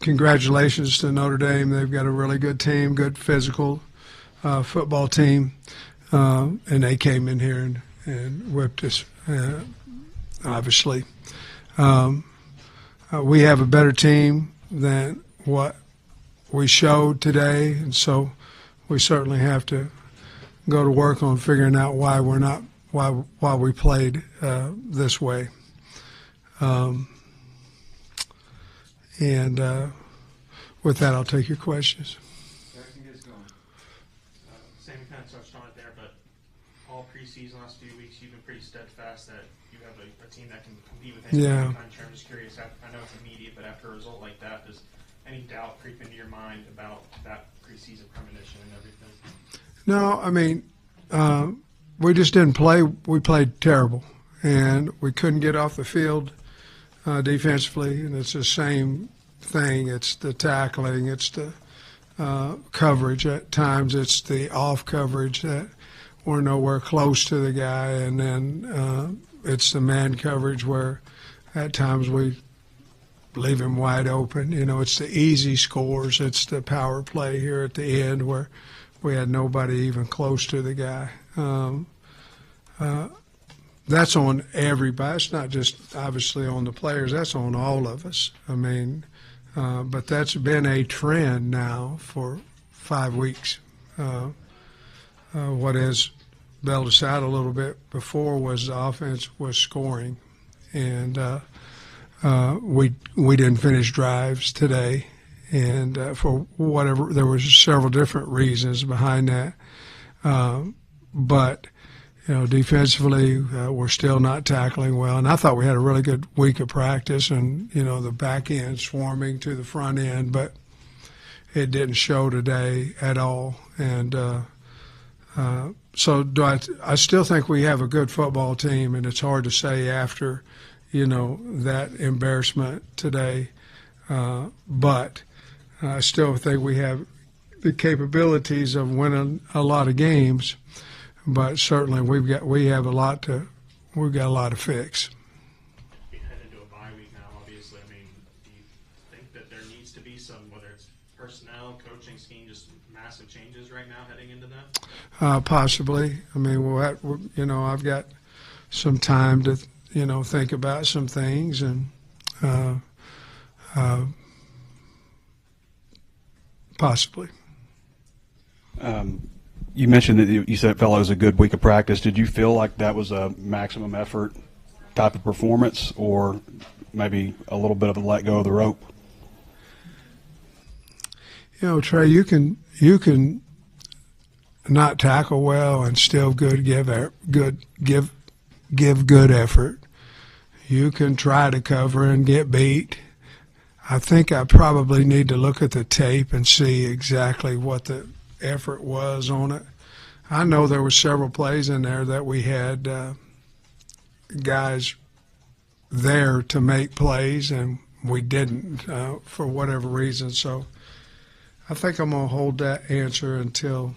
congratulations to Notre Dame. They've got a really good team, good physical football team, and they came in here and whipped us, obviously. We have a better team than what we showed today, and so we certainly have to go to work on figuring out why we played this way. And with that, I'll take your questions. Sam, you kind of touched on it there, but all preseason, last few weeks, you've been pretty steadfast that you have a team that can compete with any kind. I'm just curious. I know it's immediate, but after a result like that, does any doubt creep into your mind about that preseason premonition and everything? No, I mean, we just didn't play. We played terrible, and we couldn't get off the field defensively, and it's the same thing. It's the tackling. It's the coverage. At times it's the off coverage that we're nowhere close to the guy, and then it's the man coverage where at times we leave him wide open. You know, it's the easy scores. It's the power play here at the end where we had nobody even close to the guy. That's on everybody. It's not just obviously on the players. That's on all of us. I mean, but that's been a trend now for 5 weeks. What has bailed us out a little bit before was the offense was scoring, and we didn't finish drives today, and for whatever, there was several different reasons behind that, but you know, defensively we're still not tackling well, and I thought we had a really good week of practice, and you know, the back end swarming to the front end, but it didn't show today at all, and so I still think we have a good football team, and it's hard to say after, you know, that embarrassment today. But I still think we have the capabilities of winning a lot of games. But certainly we've got a lot to fix. We head into a bye week now, obviously. I mean, do you think that there needs to be some, whether it's personnel, coaching scheme, just massive changes right now heading into that? Possibly. I mean, you know, I've got some time to, you know, think about some things, and possibly. You mentioned that you said it felt like it was a good week of practice. Did you feel like that was a maximum effort type of performance, or maybe a little bit of a let go of the rope? You know, Trey, you can not tackle well and still give good effort. You can try to cover and get beat. I think I probably need to look at the tape and see exactly what the effort was on it. I know there were several plays in there that we had guys there to make plays, and we didn't for whatever reason. So I think I'm going to hold that answer until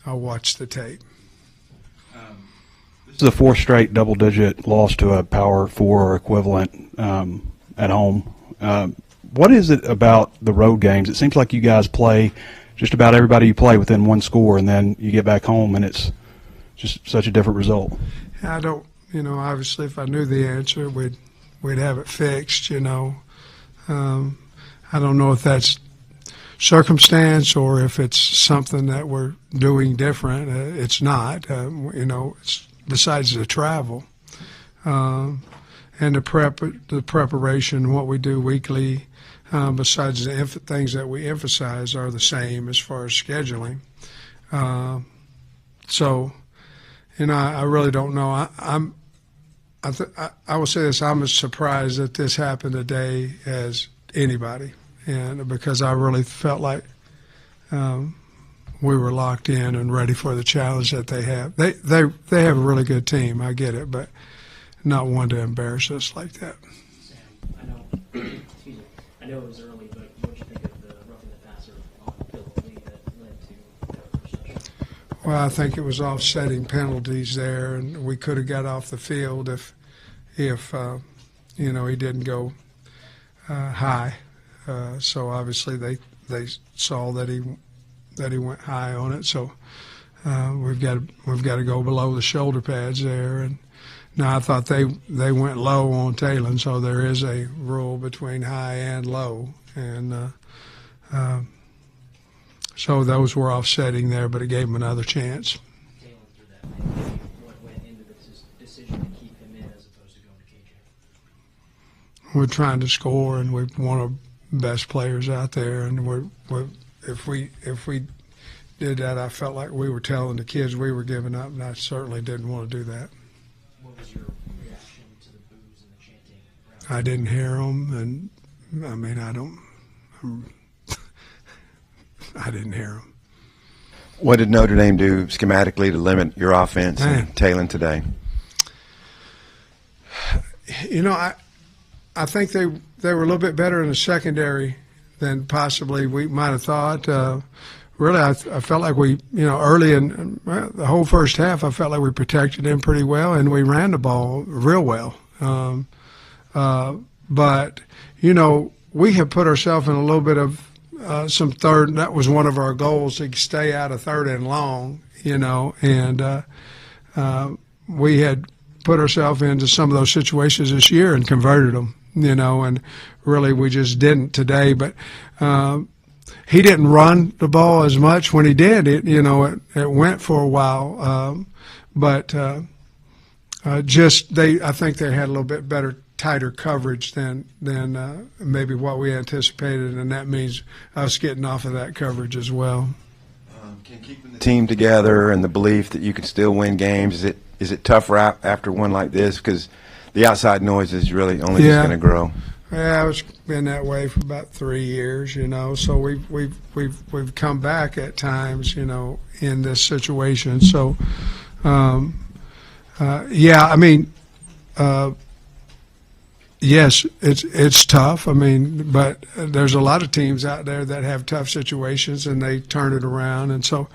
I watch the tape. This is a fourth straight double-digit loss to a Power 4 or equivalent at home. What is it about the road games? It seems like you guys play just about everybody you play within one score, and then you get back home and it's just such a different result. I don't, you know, obviously if I knew the answer, we'd have it fixed, you know. I don't know if that's circumstance or if it's something that we're doing different. It's not, you know, it's besides the travel and the preparation, what we do weekly. Besides the things that we emphasize are the same as far as scheduling. So, you know, I really don't know. I will say this: I'm as surprised that this happened today as anybody, and because I really felt like we were locked in and ready for the challenge that they have. They have a really good team. I get it, but not one to embarrass us like that. Sam, I know. Excuse me. I know it was early, but what did you think of the roughing the passer on Phil's lead that led to that interception? Well, I think it was offsetting penalties there, and we could have got off the field if you know, he didn't go high. So obviously they saw that he went high on it. So we've got to go below the shoulder pads there. And now I thought they went low on Talon, so there is a rule between high and low, and so those were offsetting there, but it gave him another chance. Taylor through that, maybe what went into the decision to keep him in as opposed to going to KJ? We're trying to score, and we're one of the best players out there, and if we did that, I felt like we were telling the kids we were giving up, and I certainly didn't want to do that. What was your reaction to the boos and the chanting? I didn't hear them, and I mean, I didn't hear them. What did Notre Dame do schematically to limit your offense and Talon today? You know, I think they were a little bit better in the secondary than possibly we might have thought. Really, I felt like we, early in the whole first half, I felt like we protected him pretty well, and we ran the ball real well. But, we have put ourselves in a little bit of some third, and that was one of our goals, to stay out of third and long, and we had put ourselves into some of those situations this year and converted them, and really we just didn't today. But he didn't run the ball as much. When he did, it went for a while, but I think they had a little bit better, tighter coverage than maybe what we anticipated, and that means us getting off of that coverage as well. Can keeping the team together and the belief that you can still win games, is it tougher after one like this, because the outside noise is really only just going to grow? Yeah, it's been that way for about 3 years, So we've come back at times, in this situation. So, yes, it's tough. But there's a lot of teams out there that have tough situations and they turn it around. And so,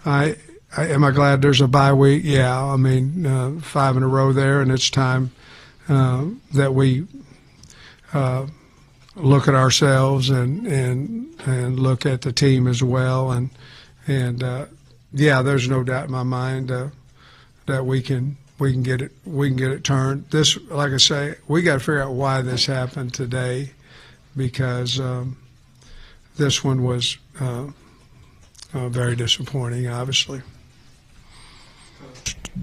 am I glad there's a bye week? Yeah, 5 in a row there, and it's time that we look at ourselves and look at the team as well. And there's no doubt in my mind that we can get it turned. This, like I say, we got to figure out why this happened today, because this one was very disappointing, obviously.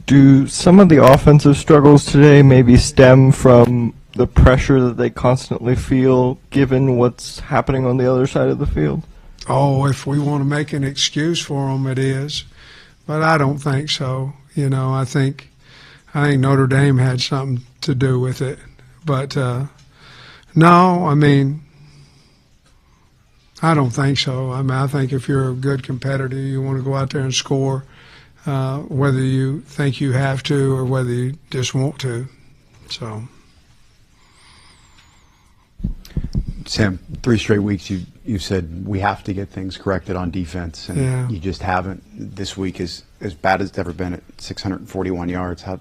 Do some of the offensive struggles today maybe stem from the pressure that they constantly feel given what's happening on the other side of the field? Oh, if we want to make an excuse for them, it is. But I don't think so. I think Notre Dame had something to do with it. But no, I don't think so. I think if you're a good competitor, you want to go out there and score, whether you think you have to or whether you just want to. So. Sam, 3 straight weeks you said we have to get things corrected on defense, and you just haven't. This week is as bad as it's ever been at 641 yards. How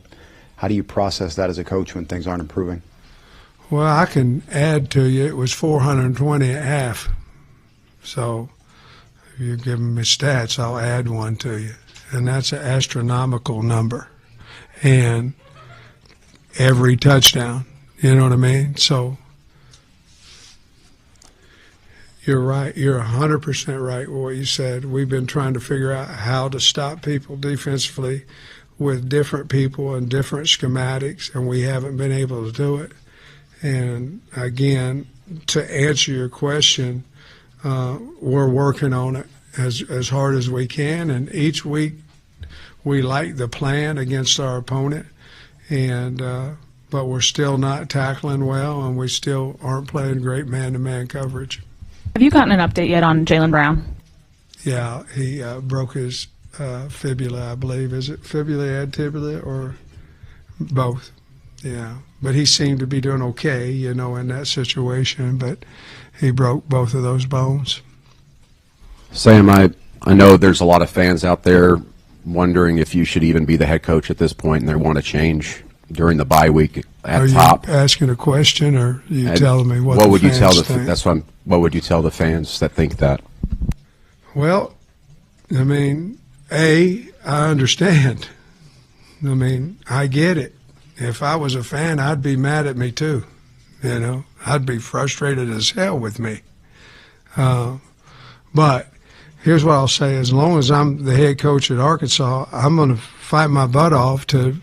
do you process that as a coach when things aren't improving? Well, I can add to you. It was 420 at half. So if you're giving me stats, I'll add one to you. And that's an astronomical number. And every touchdown, you know what I mean? So you're right. You're 100% right with what you said. We've been trying to figure out how to stop people defensively with different people and different schematics, and we haven't been able to do it. And again, to answer your question, we're working on it as hard as we can, and each week we like the plan against our opponent, and but we're still not tackling well, and we still aren't playing great man-to-man coverage. Have you gotten an update yet on Jaylen Brown? Yeah, he broke his fibula, I believe. Is it fibula and tibia, or both? Yeah, but he seemed to be doing okay, in that situation, but he broke both of those bones. Sam, I know there's a lot of fans out there wondering if you should even be the head coach at this point, and they want to change during the bye week at top. Are you asking a question, or are you telling me what would you tell think? That's what I'm What would you tell the fans that think that? Well, I mean, I understand. I mean, I get it. If I was a fan, I'd be mad at me too. You know, I'd be frustrated as hell with me. But here's what I'll say: as long as I'm the head coach at Arkansas, I'm going to fight my butt off to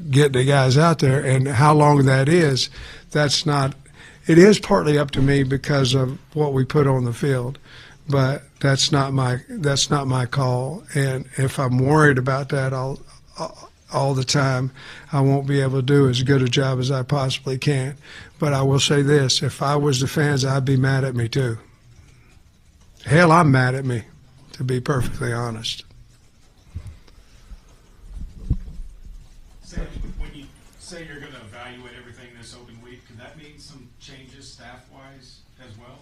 get the guys out there. And how long that is, that's not. It is partly up to me because of what we put on the field, but that's not my call. And if I'm worried about that all the time, I won't be able to do as good a job as I possibly can. But I will say this: if I was the fans, I'd be mad at me too. Hell, I'm mad at me, to be perfectly honest. Sam, when you say you're going to evaluate everything this open week, could that mean some changes staff-wise as well?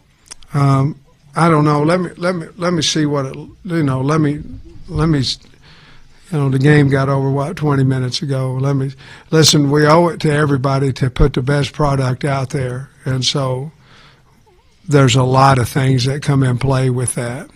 I don't know. Let me see what it. You know. Let me. You know, the game got over 20 minutes ago. Listen. We owe it to everybody to put the best product out there, and so there's a lot of things that come in play with that.